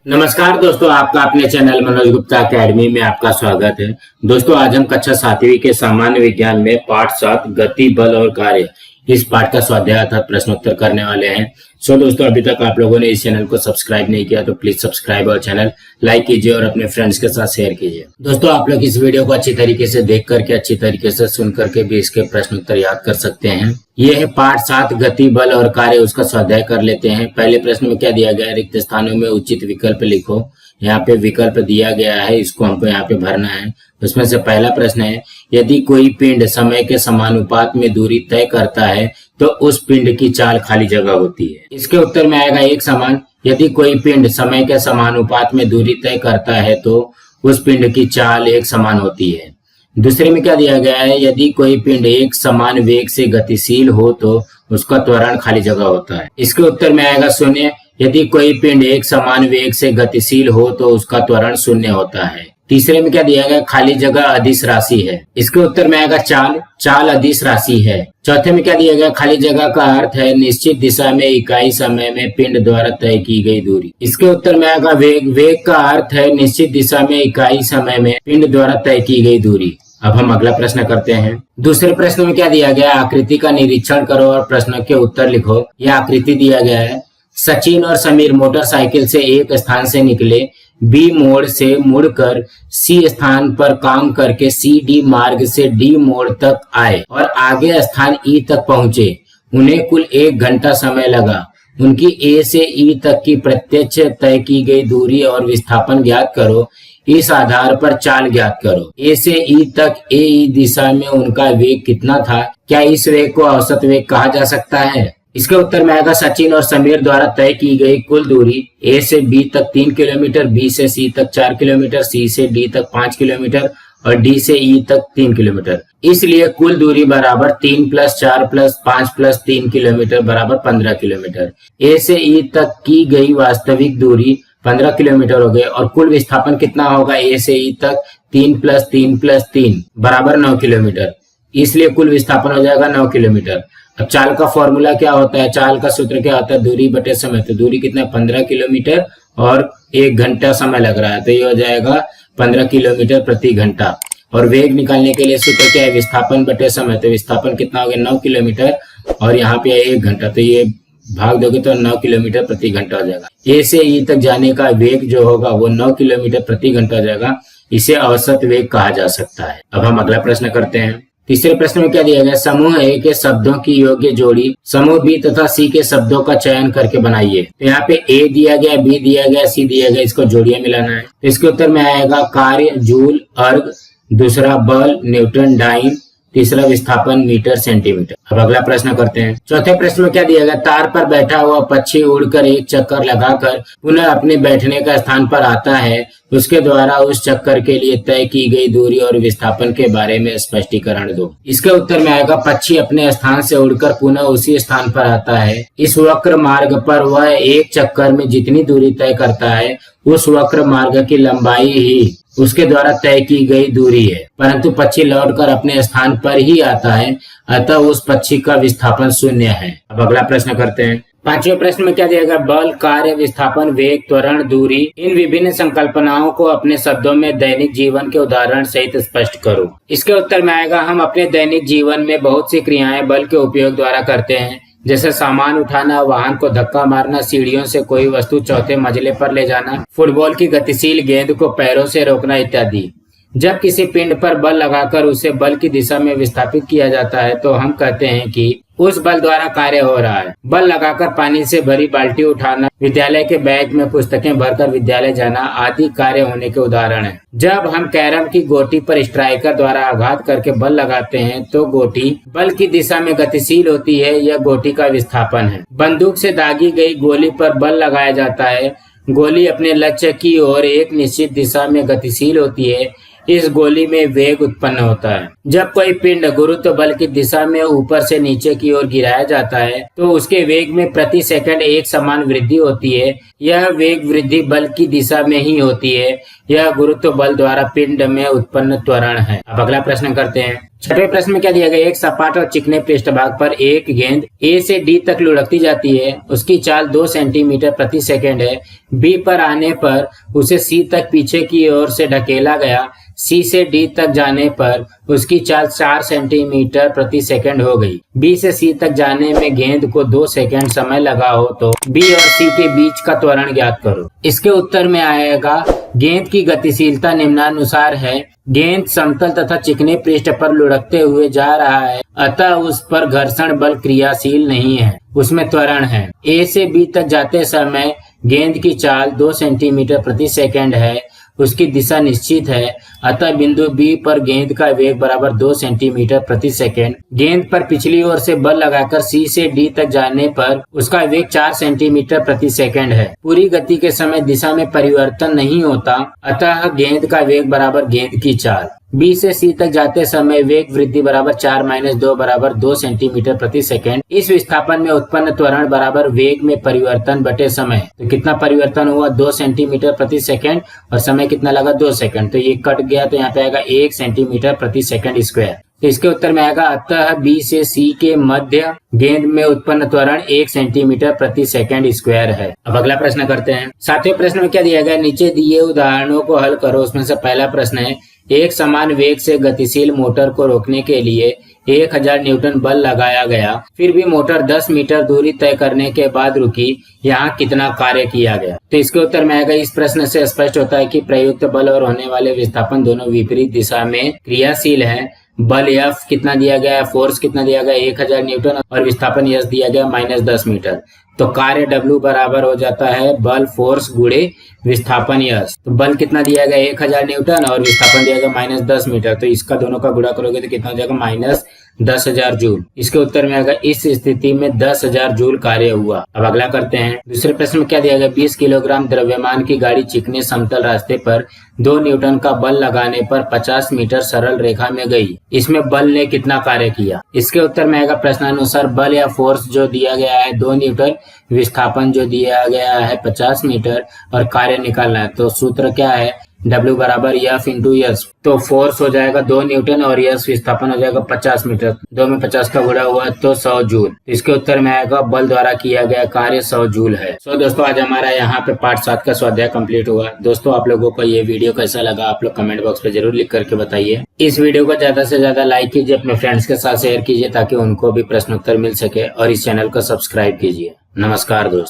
नमस्कार दोस्तों, आपका अपने चैनल मनोज गुप्ता अकेडमी में आपका स्वागत है। दोस्तों, आज हम कक्षा 7वीं के सामान्य विज्ञान में पाठ 7 गति, बल और कार्य इस पाठ का स्वाध्याय अर्थात प्रश्नोत्तर करने वाले हैं। दोस्तों, अभी तक आप लोगों ने इस चैनल को सब्सक्राइब नहीं किया तो प्लीज सब्सक्राइब और चैनल लाइक कीजिए और अपने फ्रेंड्स के साथ शेयर कीजिए। दोस्तों, आप लोग इस वीडियो को अच्छी तरीके से देख करके, अच्छी तरीके से सुन करके भी इसके प्रश्नोत्तर याद कर सकते हैं। ये है पाठ 7 गति, बल और कार्य, उसका स्वाध्याय कर लेते हैं। पहले प्रश्न में क्या दिया गया है, रिक्त स्थानों में उचित विकल्प लिखो। यहाँ पे विकल्प दिया गया है, इसको हमको यहाँ पे भरना है। उसमें से पहला प्रश्न है, यदि कोई पिंड समय के समानुपात में दूरी तय करता है तो उस पिंड की चाल खाली जगह होती है। इसके उत्तर में आएगा एक समान। यदि कोई पिंड समय के समानुपात में दूरी तय करता है तो उस पिंड की चाल एक समान होती है। दूसरे में क्या दिया गया है, यदि कोई पिंड एक समान वेग से गतिशील हो तो उसका त्वरण खाली जगह होता है। इसके उत्तर में आएगा शून्य। यदि कोई पिंड एक समान वेग से गतिशील हो तो उसका त्वरण शून्य होता है। तीसरे में क्या दिया गया, खाली जगह अदिश राशि है। इसके उत्तर में आएगा चाल अदिश राशि है। चौथे में क्या दिया गया, खाली जगह का अर्थ है निश्चित दिशा में इकाई समय में पिंड द्वारा तय की गई दूरी। इसके उत्तर में आएगा वेग का अर्थ है निश्चित दिशा में इकाई समय में पिंड द्वारा तय की गई दूरी। अब हम अगला प्रश्न करते हैं। दूसरे प्रश्न में क्या दिया गया, आकृति का निरीक्षण करो और प्रश्न के उत्तर लिखो। यह आकृति दिया गया है, सचिन और समीर मोटरसाइकिल से एक स्थान से निकले, बी मोड़ से मुड़कर सी स्थान पर काम करके सी डी मार्ग से डी मोड़ तक आए और आगे स्थान ई तक पहुंचे। उन्हें कुल 1 घंटा समय लगा। उनकी ए से ई तक की प्रत्यक्ष तय की गई दूरी और विस्थापन ज्ञात करो। इस आधार पर चाल ज्ञात करो। ए से ई तक ए ई दिशा में उनका वेग कितना था? क्या इस वेग को औसत वेग कहा जा सकता है? इसके उत्तर में आएगा, सचिन और समीर द्वारा तय की गई कुल दूरी ए से बी तक 3 किलोमीटर, बी से सी तक 4 किलोमीटर, सी से डी तक 5 किलोमीटर और डी से ई तक 3 किलोमीटर। इसलिए कुल दूरी बराबर 3 + 4 + 5 + 3 किलोमीटर बराबर 15 किलोमीटर। ए से ई तक की गई वास्तविक दूरी 15 किलोमीटर हो गए और कुल विस्थापन कितना होगा, ए से ई तक 3 + 3 + 3 बराबर 9 किलोमीटर। इसलिए कुल विस्थापन हो जाएगा 9 किलोमीटर। अब चाल का फॉर्मूला क्या होता है, चाल का सूत्र क्या होता है, दूरी बटे समय। तो दूरी कितना है, 15 किलोमीटर और 1 घंटा समय लग रहा है, तो ये हो जाएगा 15 किलोमीटर प्रति घंटा। और वेग निकालने के लिए सूत्र क्या है, विस्थापन बटे समय। तो विस्थापन कितना हो गया, 9 किलोमीटर और यहाँ पे 1 घंटा, तो ये भाग दोगे तो 9 किलोमीटर प्रति घंटा हो जाएगा। ए से ई तक जाने का वेग जो होगा वो 9 किलोमीटर प्रति घंटा हो जाएगा। इसे औसत वेग कहा जा सकता है। अब हम अगला प्रश्न करते हैं। तीसरे प्रश्न में क्या दिया गया, समूह ए के शब्दों की योग्य जोड़ी समूह बी तथा सी के शब्दों का चयन करके बनाइए। तो यहाँ पे ए दिया गया, बी दिया गया, सी दिया गया, इसको जोड़ियां मिलाना है। तो इसके उत्तर में आएगा कार्य जूल अर्ग, दूसरा बल न्यूटन डाइन, तीसरा विस्थापन मीटर सेंटीमीटर। अब अगला प्रश्न करते हैं। चौथे प्रश्न में क्या दिया गया, तार पर बैठा हुआ पक्षी उड़कर एक चक्कर लगाकर पुनः अपने बैठने का स्थान पर आता है। उसके द्वारा उस चक्कर के लिए तय की गई दूरी और विस्थापन के बारे में स्पष्टीकरण दो। इसके उत्तर में आएगा, पक्षी अपने स्थान से उड़कर पुनः उसी स्थान पर आता है। इस वक्र मार्ग पर वह एक चक्कर में जितनी दूरी तय करता है उस वक्र मार्ग की लंबाई ही उसके द्वारा तय की गई दूरी है, परंतु पक्षी लौटकर अपने स्थान पर ही आता है, अतः उस पक्षी का विस्थापन 0 है। अब अगला प्रश्न करते हैं। पांचवें प्रश्न में क्या दिया गया, बल, कार्य, विस्थापन, वेग, त्वरण, दूरी, इन विभिन्न संकल्पनाओं को अपने शब्दों में दैनिक जीवन के उदाहरण सहित स्पष्ट करो। इसके उत्तर में आएगा, हम अपने दैनिक जीवन में बहुत सी क्रियाएं बल के उपयोग द्वारा करते हैं, जैसे सामान उठाना, वाहन को धक्का मारना, सीढ़ियों से कोई वस्तु चौथे मंजिले पर ले जाना, फुटबॉल की गतिशील गेंद को पैरों से रोकना इत्यादि। जब किसी पिंड पर बल लगाकर उसे बल की दिशा में विस्थापित किया जाता है तो हम कहते हैं कि उस बल द्वारा कार्य हो रहा है। बल लगाकर पानी से भरी बाल्टी उठाना, विद्यालय के बैग में पुस्तकें भरकर विद्यालय जाना आदि कार्य होने के उदाहरण हैं। जब हम कैरम की गोटी पर स्ट्राइकर द्वारा आघात करके बल लगाते हैं तो गोटी बल की दिशा में गतिशील होती है, यह गोटी का विस्थापन है। बंदूक से दागी गई गोली पर बल लगाया जाता है। गोली अपने लक्ष्य की ओर एक निश्चित दिशा में गतिशील होती है, इस गोली में वेग उत्पन्न होता है। जब कोई पिंड गुरुत्व बल की दिशा में ऊपर से नीचे की ओर गिराया जाता है तो उसके वेग में प्रति सेकंड एक समान वृद्धि होती है। यह वेग वृद्धि बल की दिशा में ही होती है। यह गुरुत्व बल द्वारा पिंड में उत्पन्न त्वरण है। अब अगला प्रश्न करते हैं। छठवें प्रश्न में क्या दिया गया, एक सपाट और चिकने पृष्ठभाग पर एक गेंद A से D तक लुढ़कती जाती है। उसकी चाल 2 सेंटीमीटर प्रति सेकंड है। B पर आने पर उसे C तक पीछे की ओर से ढकेला गया। C से D तक जाने पर उसकी चाल 4 सेंटीमीटर प्रति सेकंड हो गई। B से C तक जाने में गेंद को 2 सेकंड समय लगा हो तो B और C के बीच का त्वरण ज्ञात करो। इसके उत्तर में आएगा, गेंद की गतिशीलता निम्नानुसार है। गेंद समतल तथा चिकने पृष्ठ पर लुढ़कते हुए जा रहा है, अतः उस पर घर्षण बल क्रियाशील नहीं है, उसमें त्वरण है। A से B तक जाते समय गेंद की चाल 2 सेंटीमीटर प्रति सेकंड है, उसकी दिशा निश्चित है, अतः बिंदु B पर गेंद का वेग बराबर 2 सेंटीमीटर प्रति सेकंड। गेंद पर पिछली ओर से बल लगाकर C से D तक जाने पर उसका वेग 4 सेंटीमीटर प्रति सेकंड है। पूरी गति के समय दिशा में परिवर्तन नहीं होता, अतः गेंद का वेग बराबर गेंद की चाल। B से C तक जाते समय वेग वृद्धि बराबर 4 - 2 बराबर 2 सेंटीमीटर प्रति सेकंड। इस विस्थापन में उत्पन्न त्वरण बराबर वेग में परिवर्तन बटे समय। तो कितना परिवर्तन हुआ, 2 सेंटीमीटर प्रति सेकंड, और समय कितना लगा, 2 सेकंड। तो ये कट गया, तो यहाँ पे आएगा 1 सेंटीमीटर प्रति सेकंड स्क्वायर। तो इसके उत्तर में आएगा, अतः B से C के मध्य गेंद में उत्पन्न त्वरण 1 सेंटीमीटर प्रति सेकंड स्क्वायर है। अब अगला प्रश्न करते हैं। 7वें प्रश्न में क्या दिया गया, नीचे दिए उदाहरणों को हल करो। उसमें से पहला प्रश्न है, एक समान वेग से गतिशील मोटर को रोकने के लिए 1000 न्यूटन बल लगाया गया, फिर भी मोटर 10 मीटर दूरी तय करने के बाद रुकी, यहाँ कितना कार्य किया गया। तो इसके उत्तर में आएगा, इस प्रश्न से स्पष्ट होता है कि प्रयुक्त बल और होने वाले विस्थापन दोनों विपरीत दिशा में क्रियाशील है। बल F कितना दिया गया है, फोर्स कितना दिया गया 1000 न्यूटन, और विस्थापन S दिया गया -10 मीटर। तो कार्य W बराबर हो जाता है बल फोर्स गुणे विस्थापन S। तो बल कितना दिया गया 1000 न्यूटन और विस्थापन दिया गया -10 मीटर। तो इसका दोनों का गुणा करोगे तो कितना हो जाएगा, -10,000 जूल। इसके उत्तर में आएगा, इस स्थिति में 10,000 जूल कार्य हुआ। अब अगला करते हैं। दूसरे प्रश्न में क्या दिया गया, 20 किलोग्राम द्रव्यमान की गाड़ी चिकने समतल रास्ते पर 2 न्यूटन का बल लगाने पर 50 मीटर सरल रेखा में गई, इसमें बल ने कितना कार्य किया। इसके उत्तर में आएगा, प्रश्नानुसार बल या फोर्स जो दिया गया है 2 न्यूटन, विस्थापन जो दिया गया है 50 मीटर, और कार्य निकालना है। तो सूत्र क्या है, W बराबर F इंटू S। तो फोर्स हो जाएगा 2 न्यूटन और S विस्थापन हो जाएगा 50 मीटर। 2 में 50 का गुणा हुआ तो 100 जूल। इसके उत्तर में आएगा, बल द्वारा किया गया कार्य 100 जूल है। दोस्तों, आज हमारा यहाँ पे पार्ट 7 का स्वाध्याय कंप्लीट हुआ। दोस्तों, आप लोगों को ये वीडियो कैसा लगा, आप लोग कमेंट बॉक्स पे जरूर लिख करके बताइए। इस वीडियो को ज्यादा से ज्यादा लाइक कीजिए, अपने फ्रेंड्स के साथ शेयर कीजिए ताकि उनको भी प्रश्नोत्तर मिल सके, और इस चैनल को सब्सक्राइब कीजिए। नमस्कार दोस्तों।